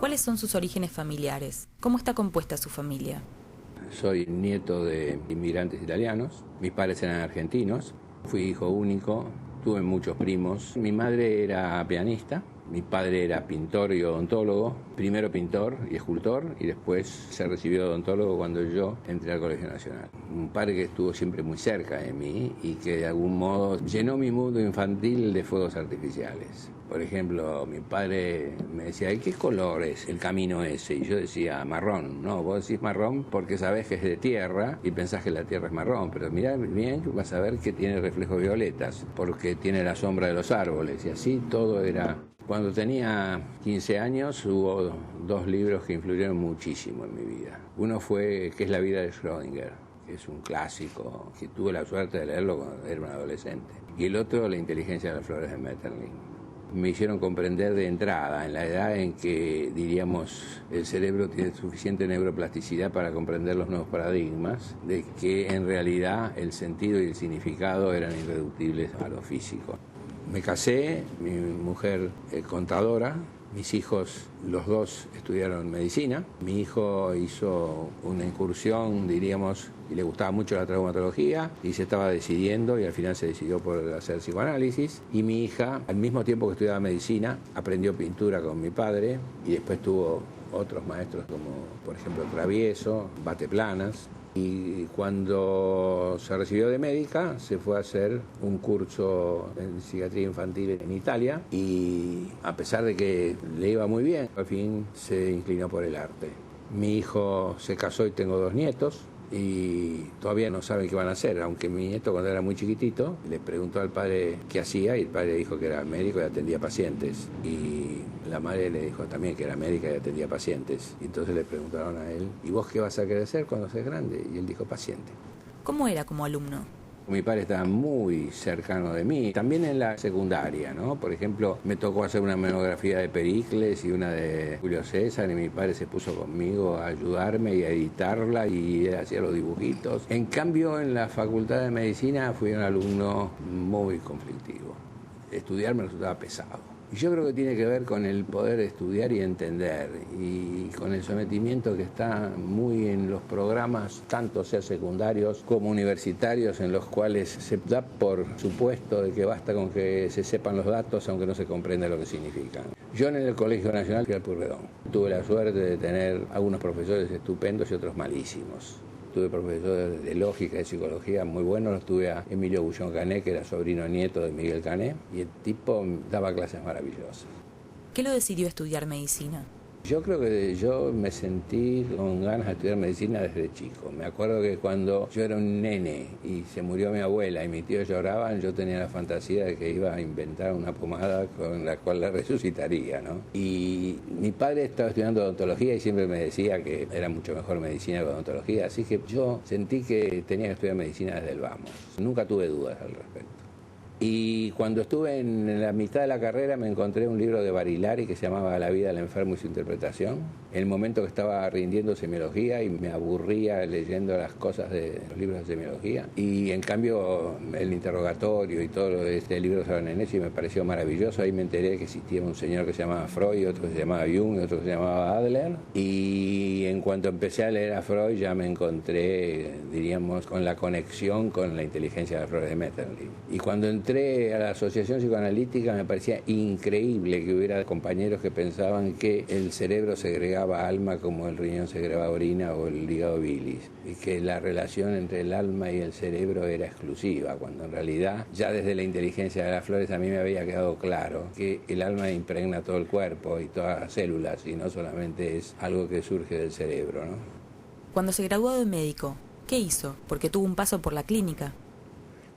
¿Cuáles son sus orígenes familiares? ¿Cómo está compuesta su familia? Soy nieto de inmigrantes italianos, mis padres eran argentinos, fui hijo único, tuve muchos primos. Mi madre era pianista, mi padre era pintor y odontólogo, primero pintor y escultor y después se recibió de odontólogo cuando yo entré al Colegio Nacional. Un padre que estuvo siempre muy cerca de mí y que de algún modo llenó mi mundo infantil de fuegos artificiales. Por ejemplo, mi padre me decía, ¿y qué color es el camino ese? Y yo decía, marrón. No, vos decís marrón porque sabés que es de tierra y pensás que la tierra es marrón, pero mirá bien, vas a ver que tiene reflejos violetas, porque tiene la sombra de los árboles, y así todo era. Cuando tenía 15 años hubo dos libros que influyeron muchísimo en mi vida. Uno fue ¿Qué es la vida de Schrödinger?, que es un clásico, que tuve la suerte de leerlo cuando era un adolescente. Y el otro, La inteligencia de las flores de Metterling. Me hicieron comprender de entrada, en la edad en que, diríamos, el cerebro tiene suficiente neuroplasticidad para comprender los nuevos paradigmas, de que en realidad el sentido y el significado eran irreductibles a lo físico. Me casé, mi mujer contadora, mis hijos, los dos estudiaron medicina. Mi hijo hizo una incursión, diríamos, y le gustaba mucho la traumatología y se estaba decidiendo y al final se decidió por hacer psicoanálisis. Y mi hija, al mismo tiempo que estudiaba medicina, aprendió pintura con mi padre y después tuvo otros maestros como, por ejemplo, Travieso, Bateplanas. Y cuando se recibió de médica se fue a hacer un curso en psiquiatría infantil en Italia y a pesar de que le iba muy bien, al fin se inclinó por el arte. Mi hijo se casó y tengo dos nietos y todavía no saben qué van a hacer, aunque mi nieto cuando era muy chiquitito le preguntó al padre qué hacía y el padre dijo que era médico y atendía pacientes y la madre le dijo también que era médica y atendía pacientes y entonces le preguntaron a él ¿y vos qué vas a querer ser cuando seas grande? Y él dijo paciente. ¿Cómo era como alumno? Mi padre estaba muy cercano de mí, también en la secundaria, ¿no? Por ejemplo, me tocó hacer una monografía de Pericles y una de Julio César y mi padre se puso conmigo a ayudarme y a editarla y él hacía los dibujitos. En cambio, en la Facultad de Medicina fui un alumno muy conflictivo. Estudiar me resultaba pesado. Y yo creo que tiene que ver con el poder estudiar y entender y con el sometimiento que está muy en los programas, tanto sea secundarios como universitarios, en los cuales se da por supuesto de que basta con que se sepan los datos aunque no se comprenda lo que significan. Yo en el Colegio Nacional fui al Purredón. Tuve la suerte de tener algunos profesores estupendos y otros malísimos. Tuve profesores de lógica y de psicología muy buenos, los tuve a Emilio Bullón Cané, que era sobrino nieto de Miguel Cané, y el tipo daba clases maravillosas. ¿Qué lo decidió estudiar medicina? Yo creo que yo me sentí con ganas de estudiar medicina desde chico. Me acuerdo que cuando yo era un nene y se murió mi abuela y mi tío lloraban, yo tenía la fantasía de que iba a inventar una pomada con la cual la resucitaría, ¿no? Y mi padre estaba estudiando odontología y siempre me decía que era mucho mejor medicina que odontología, así que yo sentí que tenía que estudiar medicina desde el vamos. Nunca tuve dudas al respecto. Y cuando estuve en la mitad de la carrera me encontré un libro de Barilari que se llamaba La vida del enfermo y su interpretación. En el momento que estaba rindiendo semiología y me aburría leyendo las cosas de los libros de semiología. Y en cambio el interrogatorio y todo este libro sobre Nenessi me pareció maravilloso. Ahí me enteré que existía un señor que se llamaba Freud, otro que se llamaba Jung y otro que se llamaba Adler. Y en cuanto empecé a leer a Freud ya me encontré, diríamos, con la conexión con la inteligencia de las flores de Metterling. Y cuando entré a la asociación psicoanalítica me parecía increíble que hubiera compañeros que pensaban que el cerebro segregaba alma como el riñón segrega orina o el hígado bilis y que la relación entre el alma y el cerebro era exclusiva, cuando en realidad ya desde la inteligencia de las flores a mí me había quedado claro que el alma impregna todo el cuerpo y todas las células y no solamente es algo que surge del cerebro, ¿no? Cuando se graduó de médico, ¿qué hizo? Porque tuvo un paso por la clínica.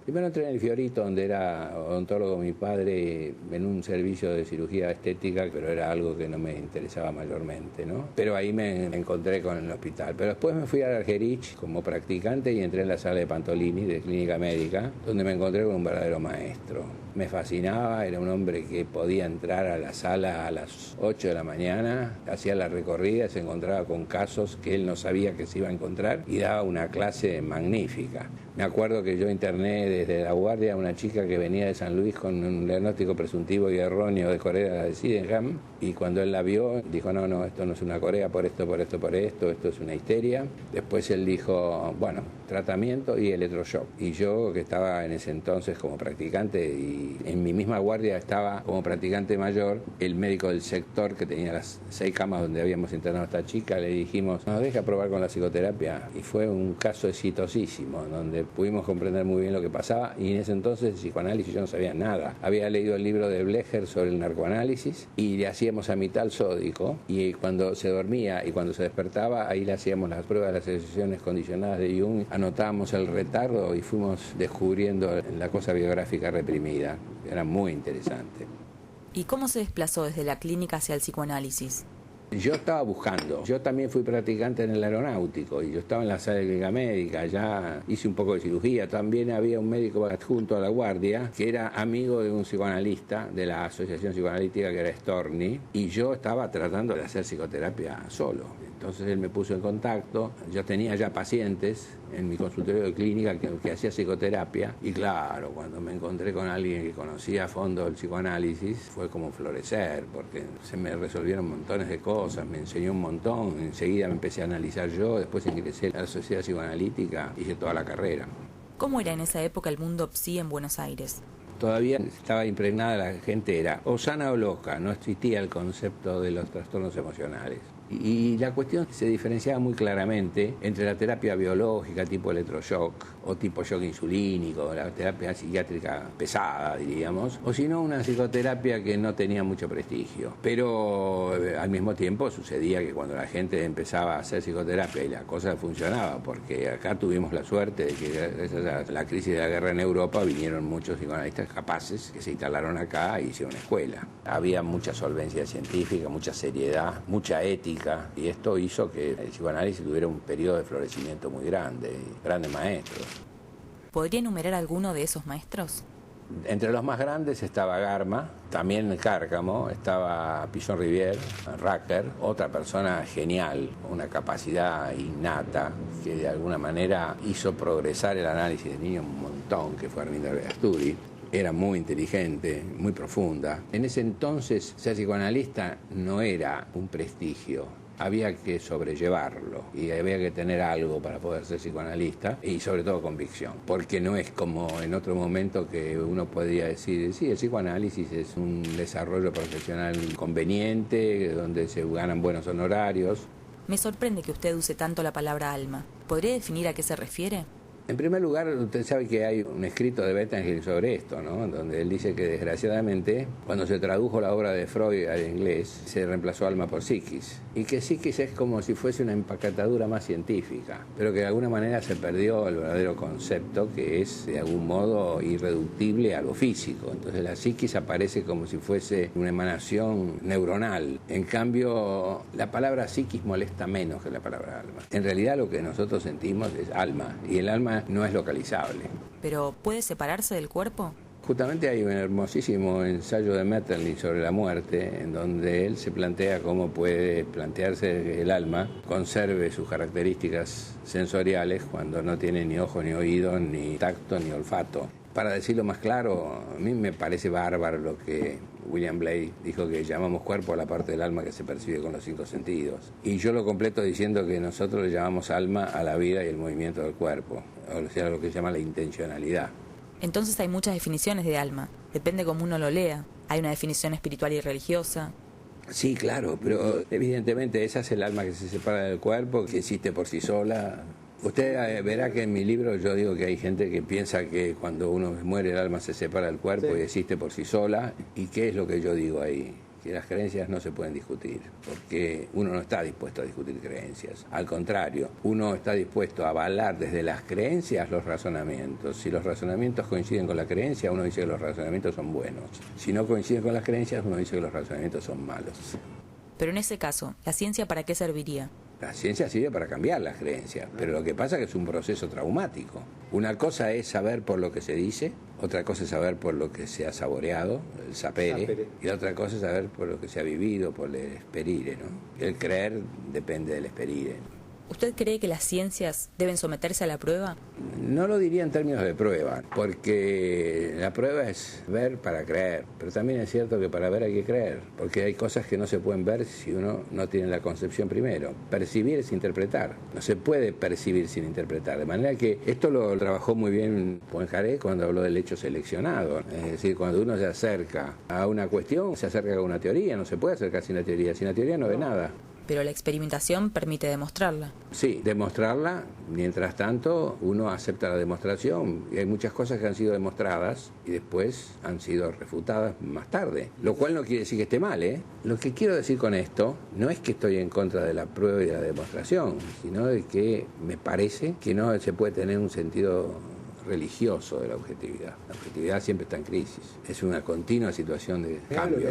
Primero entré en el Fiorito, donde era odontólogo mi padre, en un servicio de cirugía estética, pero era algo que no me interesaba mayormente, ¿no? Pero ahí me encontré con el hospital. Pero después me fui a Argerich como practicante y entré en la sala de Pantolini, de clínica médica, donde me encontré con un verdadero maestro. me fascinaba, era un hombre que podía entrar a la sala a las 8 de la mañana, hacía la recorrida, se encontraba con casos que él no sabía que se iba a encontrar y daba una clase magnífica. Me acuerdo que yo interné desde La Guardia a una chica que venía de San Luis con un diagnóstico presuntivo y erróneo de Corea de Sydenham, y cuando él la vio dijo, no, esto no es una Corea por esto, esto es una histeria. Después él dijo, bueno, tratamiento y electroshock. Y yo, que estaba en ese entonces como practicante, y en mi misma guardia estaba como practicante mayor, el médico del sector que tenía las 6 camas donde habíamos internado a esta chica, le dijimos, nos deja probar con la psicoterapia. Y fue un caso exitosísimo, donde pudimos comprender muy bien lo que pasaba, y en ese entonces de psicoanálisis yo no sabía nada. Había leído el libro de Blecher sobre el narcoanálisis y le hacíamos amital sódico, y cuando se dormía y cuando se despertaba, ahí le hacíamos las pruebas de las asociaciones condicionadas de Jung, anotábamos el retardo y fuimos descubriendo la cosa biográfica reprimida. Era muy interesante. ¿Y cómo se desplazó desde la clínica hacia el psicoanálisis? Yo estaba buscando, yo también fui practicante en el aeronáutico y yo estaba en la sala de clínica médica, ya hice un poco de cirugía, también había un médico adjunto a la guardia que era amigo de un psicoanalista de la asociación psicoanalítica que era Storni, y yo estaba tratando de hacer psicoterapia solo. Entonces él me puso en contacto, yo tenía ya pacientes en mi consultorio de clínica que hacía psicoterapia, y claro, cuando me encontré con alguien que conocía a fondo el psicoanálisis fue como florecer, porque se me resolvieron montones de cosas, me enseñó un montón, enseguida me empecé a analizar yo, después ingresé a la sociedad psicoanalítica, hice toda la carrera. ¿Cómo era en esa época el mundo psi en Buenos Aires? Todavía estaba impregnada, la gente era o sana o loca, no existía el concepto de los trastornos emocionales. Y la cuestión se diferenciaba muy claramente entre la terapia biológica tipo electroshock o tipo shock insulínico, la terapia psiquiátrica pesada, diríamos, o si no una psicoterapia que no tenía mucho prestigio. Pero al mismo tiempo sucedía que cuando la gente empezaba a hacer psicoterapia y la cosa funcionaba, porque acá tuvimos la suerte de que gracias a la crisis de la guerra en Europa vinieron muchos psicoanalistas capaces que se instalaron acá e hicieron escuela. Había mucha solvencia científica, mucha seriedad, mucha ética, y esto hizo que el psicoanálisis tuviera un periodo de florecimiento muy grande, grandes maestros. ¿Podría enumerar alguno de esos maestros? Entre los más grandes estaba Garma, también Cárcamo, estaba Pillon Rivière, Racker, otra persona genial, una capacidad innata que de alguna manera hizo progresar el análisis de niños un montón, que fue Armindo Asturi. Era muy inteligente, muy profunda. En ese entonces ser psicoanalista no era un prestigio, había que sobrellevarlo y había que tener algo para poder ser psicoanalista, y sobre todo convicción, porque no es como en otro momento que uno podría decir, sí, el psicoanálisis es un desarrollo profesional conveniente, donde se ganan buenos honorarios. Me sorprende que usted use tanto la palabra alma. ¿Podría definir a qué se refiere? En primer lugar, usted sabe que hay un escrito de Bettenhill sobre esto, ¿no? Donde él dice que desgraciadamente, cuando se tradujo la obra de Freud al inglés, se reemplazó alma por psiquis. Y que psiquis es como si fuese una empacatadura más científica, pero que de alguna manera se perdió el verdadero concepto, que es de algún modo irreductible a lo físico. Entonces la psiquis aparece como si fuese una emanación neuronal. En cambio, la palabra psiquis molesta menos que la palabra alma. En realidad lo que nosotros sentimos es alma, y el alma no es localizable. ¿Pero puede separarse del cuerpo? Justamente hay un hermosísimo ensayo de Metternich sobre la muerte, en donde él se plantea cómo puede plantearse que el alma conserve sus características sensoriales cuando no tiene ni ojo, ni oído, ni tacto, ni olfato. Para decirlo más claro, a mí me parece bárbaro lo que William Blake dijo, que llamamos cuerpo a la parte del alma que se percibe con los 5 sentidos. Y yo lo completo diciendo que nosotros le llamamos alma a la vida y el movimiento del cuerpo, o sea, lo que se llama la intencionalidad. Entonces hay muchas definiciones de alma, depende cómo uno lo lea. Hay una definición espiritual y religiosa. Sí, claro, pero evidentemente esa es el alma que se separa del cuerpo, que existe por sí sola. Usted verá que en mi libro yo digo que hay gente que piensa que cuando uno muere el alma se separa del cuerpo, sí, y existe por sí sola. ¿Y qué es lo que yo digo ahí? Que las creencias no se pueden discutir, porque uno no está dispuesto a discutir creencias. Al contrario, uno está dispuesto a avalar desde las creencias los razonamientos. Si los razonamientos coinciden con la creencia, uno dice que los razonamientos son buenos. Si no coinciden con las creencias, uno dice que los razonamientos son malos. Pero en ese caso, ¿la ciencia para qué serviría? La ciencia sirve para cambiar las creencias, pero lo que pasa es que es un proceso traumático. Una cosa es saber por lo que se dice, otra cosa es saber por lo que se ha saboreado, el sapere, y la otra cosa es saber por lo que se ha vivido, por el esperire, ¿no? El creer depende del esperire. ¿Usted cree que las ciencias deben someterse a la prueba? No lo diría en términos de prueba, porque la prueba es ver para creer, pero también es cierto que para ver hay que creer, porque hay cosas que no se pueden ver si uno no tiene la concepción primero. Percibir es interpretar, no se puede percibir sin interpretar, de manera que esto lo trabajó muy bien Poincaré cuando habló del hecho seleccionado, es decir, cuando uno se acerca a una cuestión, se acerca a una teoría, no se puede acercar sin la teoría no ve nada. Pero la experimentación permite demostrarla. Sí, demostrarla, mientras tanto uno acepta la demostración y hay muchas cosas que han sido demostradas y después han sido refutadas más tarde, lo cual no quiere decir que esté mal, ¿eh? Lo que quiero decir con esto no es que estoy en contra de la prueba y de la demostración, sino de que me parece que no se puede tener un sentido religioso de la objetividad. La objetividad siempre está en crisis, es una continua situación de cambio.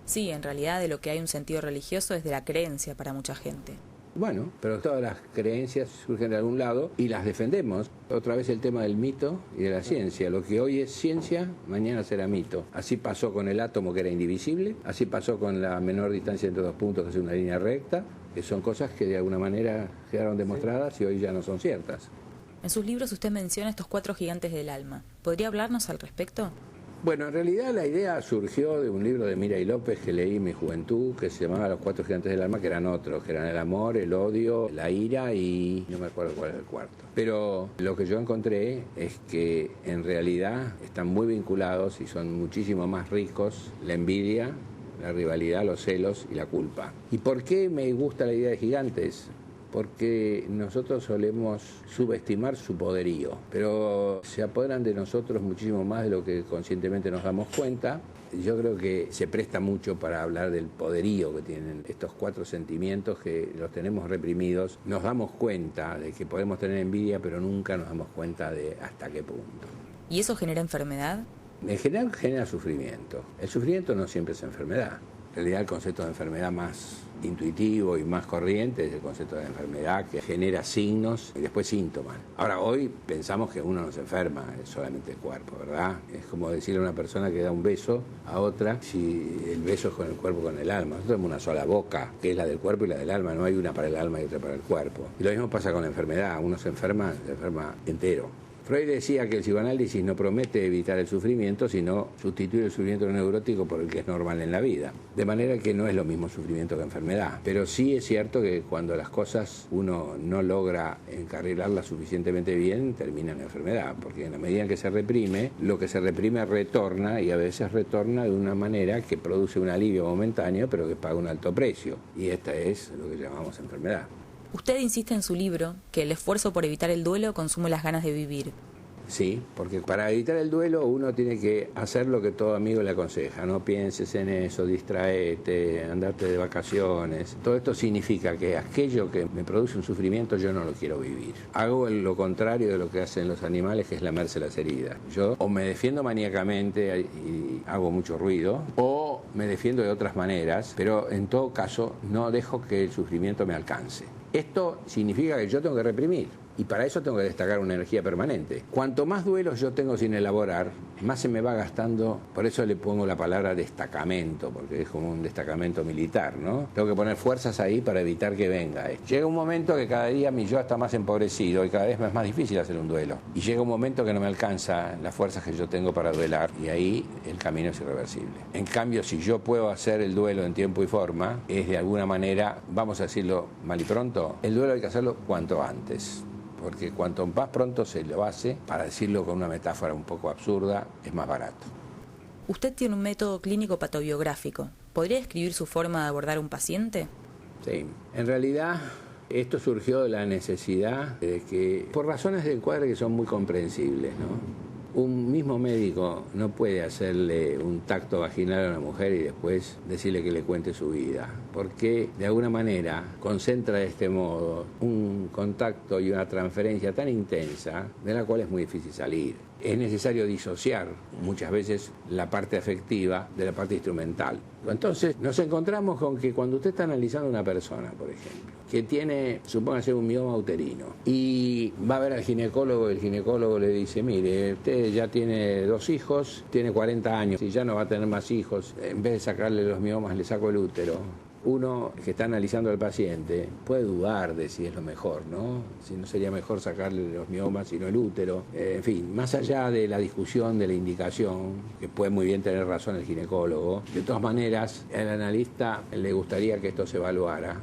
Sí, en realidad de lo que hay un sentido religioso es de la creencia para mucha gente. Bueno, pero todas las creencias surgen de algún lado y las defendemos. Otra vez el tema del mito y de la ciencia. Lo que hoy es ciencia, mañana será mito. Así pasó con el átomo, que era indivisible. Así pasó con la menor distancia entre dos puntos, que es una línea recta. Que son cosas que de alguna manera quedaron demostradas y hoy ya no son ciertas. En sus libros usted menciona estos 4 gigantes del alma. ¿Podría hablarnos al respecto? Bueno, en realidad la idea surgió de un libro de Mira y López que leí en mi juventud, que se llamaba Los 4 gigantes del alma, que eran otros, que eran el amor, el odio, la ira y no me acuerdo cuál era el cuarto. Pero lo que yo encontré es que en realidad están muy vinculados y son muchísimo más ricos la envidia, la rivalidad, los celos y la culpa. ¿Y por qué me gusta la idea de gigantes? Porque nosotros solemos subestimar su poderío, pero se apoderan de nosotros muchísimo más de lo que conscientemente nos damos cuenta. Yo creo que se presta mucho para hablar del poderío que tienen estos 4 sentimientos que los tenemos reprimidos. Nos damos cuenta de que podemos tener envidia, pero nunca nos damos cuenta de hasta qué punto. ¿Y eso genera enfermedad? En general genera sufrimiento. El sufrimiento no siempre es enfermedad. En realidad el concepto de enfermedad más intuitivo y más corriente es el concepto de enfermedad que genera signos y después síntomas. Ahora, hoy pensamos que uno no se enferma, es solamente el cuerpo, ¿verdad? Es como decirle a una persona que da un beso a otra si el beso es con el cuerpo o con el alma. Nosotros tenemos una sola boca, que es la del cuerpo y la del alma, no hay una para el alma y otra para el cuerpo. Y lo mismo pasa con la enfermedad, uno se enferma entero. Freud decía que el psicoanálisis no promete evitar el sufrimiento, sino sustituir el sufrimiento neurótico por el que es normal en la vida. De manera que no es lo mismo sufrimiento que enfermedad. Pero sí es cierto que cuando las cosas uno no logra encarrilarlas suficientemente bien, termina en enfermedad. Porque en la medida en que se reprime, lo que se reprime retorna y a veces retorna de una manera que produce un alivio momentáneo, pero que paga un alto precio. Y esta es lo que llamamos enfermedad. Usted insiste en su libro que el esfuerzo por evitar el duelo consume las ganas de vivir. Sí, porque para evitar el duelo uno tiene que hacer lo que todo amigo le aconseja. No pienses en eso, distraete, andarte de vacaciones. Todo esto significa que aquello que me produce un sufrimiento yo no lo quiero vivir. Hago lo contrario de lo que hacen los animales, que es lamerse las heridas. Yo o me defiendo maníacamente y hago mucho ruido, o me defiendo de otras maneras, pero en todo caso no dejo que el sufrimiento me alcance. Esto significa que yo tengo que reprimir. Y para eso tengo que destacar una energía permanente. Cuanto más duelos yo tengo sin elaborar, más se me va gastando. Por eso le pongo la palabra destacamento, porque es como un destacamento militar, ¿no? Tengo que poner fuerzas ahí para evitar que venga. Llega un momento que cada día mi yo está más empobrecido y cada vez me es más difícil hacer un duelo. Y llega un momento que no me alcanza las fuerzas que yo tengo para duelar y ahí el camino es irreversible. En cambio, si yo puedo hacer el duelo en tiempo y forma, es de alguna manera, vamos a decirlo mal y pronto, el duelo hay que hacerlo cuanto antes. Porque cuanto más pronto se lo hace, para decirlo con una metáfora un poco absurda, es más barato. Usted tiene un método clínico patobiográfico. ¿Podría describir su forma de abordar a un paciente? Sí, en realidad esto surgió de la necesidad de que, por razones del cuadro que son muy comprensibles, ¿no? Un mismo médico no puede hacerle un tacto vaginal a una mujer y después decirle que le cuente su vida, porque de alguna manera concentra de este modo un contacto y una transferencia tan intensa de la cual es muy difícil salir. Es necesario disociar muchas veces la parte afectiva de la parte instrumental. Entonces nos encontramos con que cuando usted está analizando a una persona, por ejemplo, que tiene, supóngase, un mioma uterino, y va a ver al ginecólogo, el ginecólogo le dice, mire, usted ya tiene 2 hijos, tiene 40 años, y ya no va a tener más hijos, en vez de sacarle los miomas, le saco el útero. Uno que está analizando al paciente puede dudar de si es lo mejor, ¿no? Si no sería mejor sacarle los miomas y no el útero. En fin, más allá de la discusión de la indicación, que puede muy bien tener razón el ginecólogo, de todas maneras, al analista le gustaría que esto se evaluara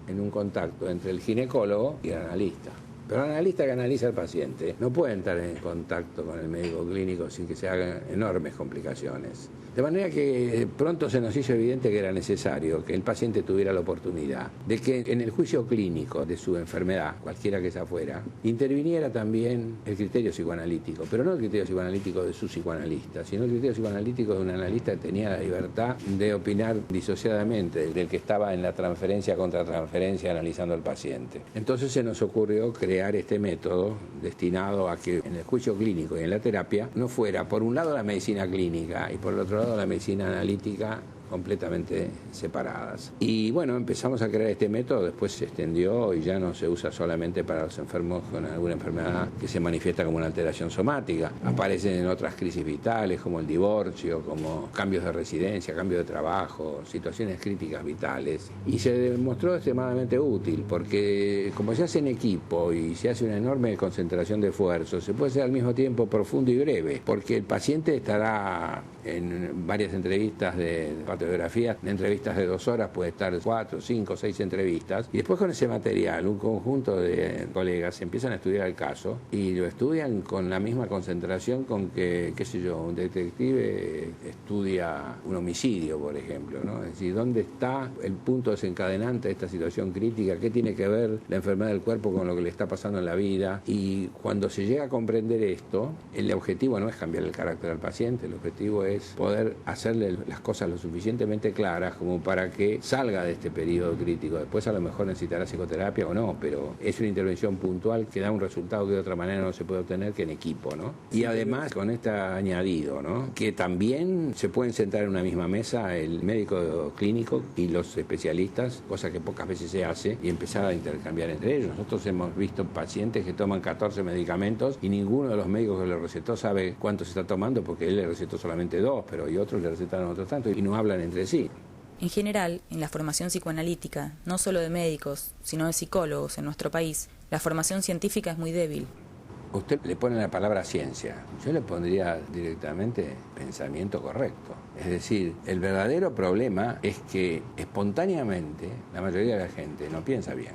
en un contacto entre el ginecólogo y el analista. Pero el analista que analiza al paciente no puede entrar en contacto con el médico clínico sin que se hagan enormes complicaciones. De manera que pronto se nos hizo evidente que era necesario que el paciente tuviera la oportunidad de que en el juicio clínico de su enfermedad, cualquiera que esa fuera, interviniera también el criterio psicoanalítico, pero no el criterio psicoanalítico de su psicoanalista, sino el criterio psicoanalítico de un analista que tenía la libertad de opinar disociadamente del que estaba en la transferencia contra transferencia analizando al paciente. Entonces se nos ocurrió crear este método destinado a que en el juicio clínico y en la terapia no fuera por un lado la medicina clínica y por el otro lado la medicina analítica completamente separadas. Y bueno, empezamos a crear este método, después se extendió y ya no se usa solamente para los enfermos con alguna enfermedad que se manifiesta como una alteración somática. Aparecen en otras crisis vitales como el divorcio, como cambios de residencia, cambio de trabajo, situaciones críticas vitales. Y se demostró extremadamente útil porque como se hace en equipo y se hace una enorme concentración de esfuerzo, se puede hacer al mismo tiempo profundo y breve, porque el paciente estará en varias entrevistas de radiografía, en entrevistas de 2 horas puede estar 4, 5, 6 entrevistas, y después con ese material un conjunto de colegas empiezan a estudiar el caso y lo estudian con la misma concentración con que, qué sé yo, un detective estudia un homicidio, por ejemplo, ¿no? Es decir, ¿dónde está el punto desencadenante de esta situación crítica? ¿Qué tiene que ver la enfermedad del cuerpo con lo que le está pasando en la vida? Y cuando se llega a comprender esto, el objetivo no es cambiar el carácter del paciente, el objetivo es poder hacerle las cosas lo suficientemente claras como para que salga de este periodo crítico. Después a lo mejor necesitará psicoterapia o no, pero es una intervención puntual que da un resultado que de otra manera no se puede obtener que en equipo, ¿no? Y además con este añadido, ¿no? Que también se pueden sentar en una misma mesa el médico clínico y los especialistas, cosa que pocas veces se hace, y empezar a intercambiar entre ellos. Nosotros hemos visto pacientes que toman 14 medicamentos y ninguno de los médicos que le recetó sabe cuánto se está tomando porque él le recetó solamente 2, pero y otros le recetaron otros tantos y no hablan entre sí. En general, en la formación psicoanalítica, no solo de médicos, sino de psicólogos en nuestro país, la formación científica es muy débil. Usted le pone la palabra ciencia, yo le pondría directamente pensamiento correcto. Es decir, el verdadero problema es que espontáneamente la mayoría de la gente no piensa bien.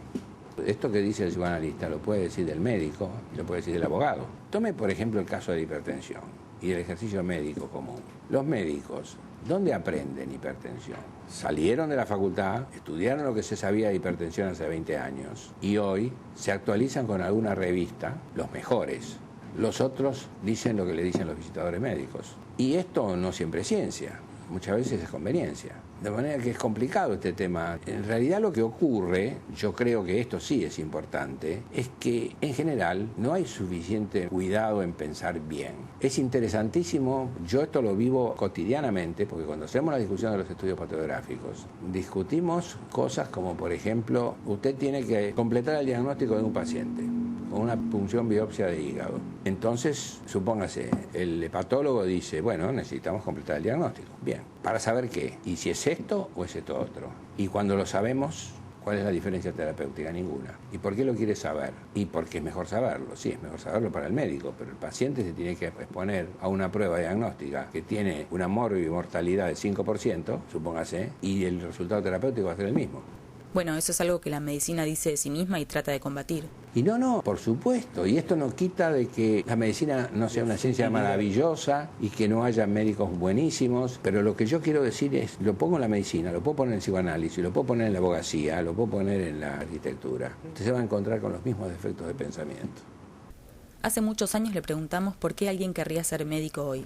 Esto que dice el psicoanalista lo puede decir del médico y lo puede decir del abogado. Tome, por ejemplo, el caso de la hipertensión y el ejercicio médico común. Los médicos, ¿dónde aprenden hipertensión? Salieron de la facultad, estudiaron lo que se sabía de hipertensión hace 20 años y hoy se actualizan con alguna revista, los mejores. Los otros dicen lo que le dicen los visitadores médicos. Y esto no siempre es ciencia, muchas veces es conveniencia. De manera que es complicado este tema. En realidad lo que ocurre, yo creo que esto sí es importante, es que en general no hay suficiente cuidado en pensar bien. Es interesantísimo, yo esto lo vivo cotidianamente, porque cuando hacemos la discusión de los estudios patográficos, discutimos cosas como, por ejemplo, usted tiene que completar el diagnóstico de un paciente con una punción biopsia de hígado. Entonces, supóngase, el hepatólogo dice, bueno, necesitamos completar el diagnóstico. Bien, ¿para saber qué? ¿Y si es esto o es esto otro? Y cuando lo sabemos, ¿cuál es la diferencia terapéutica? Ninguna. ¿Y por qué lo quiere saber? Y porque es mejor saberlo. Sí, es mejor saberlo para el médico, pero el paciente se tiene que exponer a una prueba diagnóstica que tiene una mortalidad del 5%, supóngase, y el resultado terapéutico va a ser el mismo. Bueno, eso es algo que la medicina dice de sí misma y trata de combatir. Y no, por supuesto. Y esto no quita de que la medicina no sea una ciencia maravillosa y que no haya médicos buenísimos. Pero lo que yo quiero decir es, lo pongo en la medicina, lo puedo poner en el psicoanálisis, lo puedo poner en la abogacía, lo puedo poner en la arquitectura. Usted se va a encontrar con los mismos defectos de pensamiento. Hace muchos años le preguntamos por qué alguien querría ser médico hoy.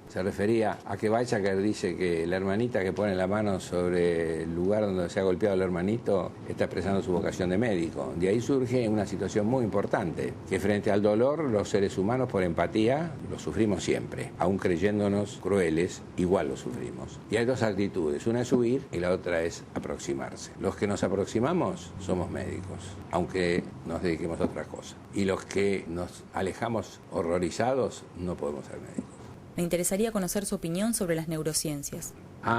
Se refería a que Weizsäcker dice que la hermanita que pone la mano sobre el lugar donde se ha golpeado el hermanito está expresando su vocación de médico. De ahí surge una situación muy importante, que frente al dolor los seres humanos por empatía lo sufrimos siempre, aun creyéndonos crueles, igual lo sufrimos. Y hay dos actitudes, una es huir y la otra es aproximarse. Los que nos aproximamos somos médicos, aunque nos dediquemos a otra cosa. Y los que nos alejamos horrorizados no podemos ser médicos. Me interesaría conocer su opinión sobre las neurociencias.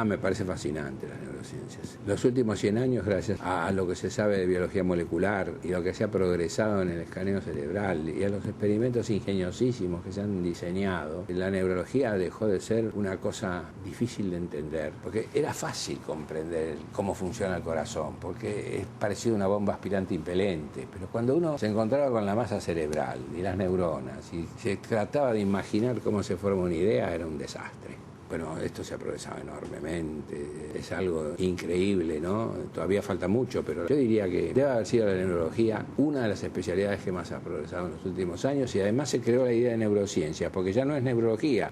Me parece fascinante las neurociencias. Los últimos 100 años, gracias a lo que se sabe de biología molecular y lo que se ha progresado en el escaneo cerebral y a los experimentos ingeniosísimos que se han diseñado, la neurología dejó de ser una cosa difícil de entender, porque era fácil comprender cómo funciona el corazón, porque es parecido a una bomba aspirante impelente, pero cuando uno se encontraba con la masa cerebral y las neuronas y se trataba de imaginar cómo se forma una idea, era un desastre. Bueno, esto se ha progresado enormemente, es algo increíble, ¿no? Todavía falta mucho, pero yo diría que debe haber sido la neurología una de las especialidades que más ha progresado en los últimos años y además se creó la idea de neurociencia, porque ya no es neurología,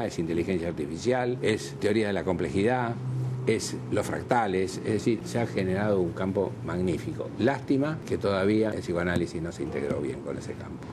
es inteligencia artificial, es teoría de la complejidad, es los fractales, es decir, se ha generado un campo magnífico. Lástima que todavía el psicoanálisis no se integró bien con ese campo.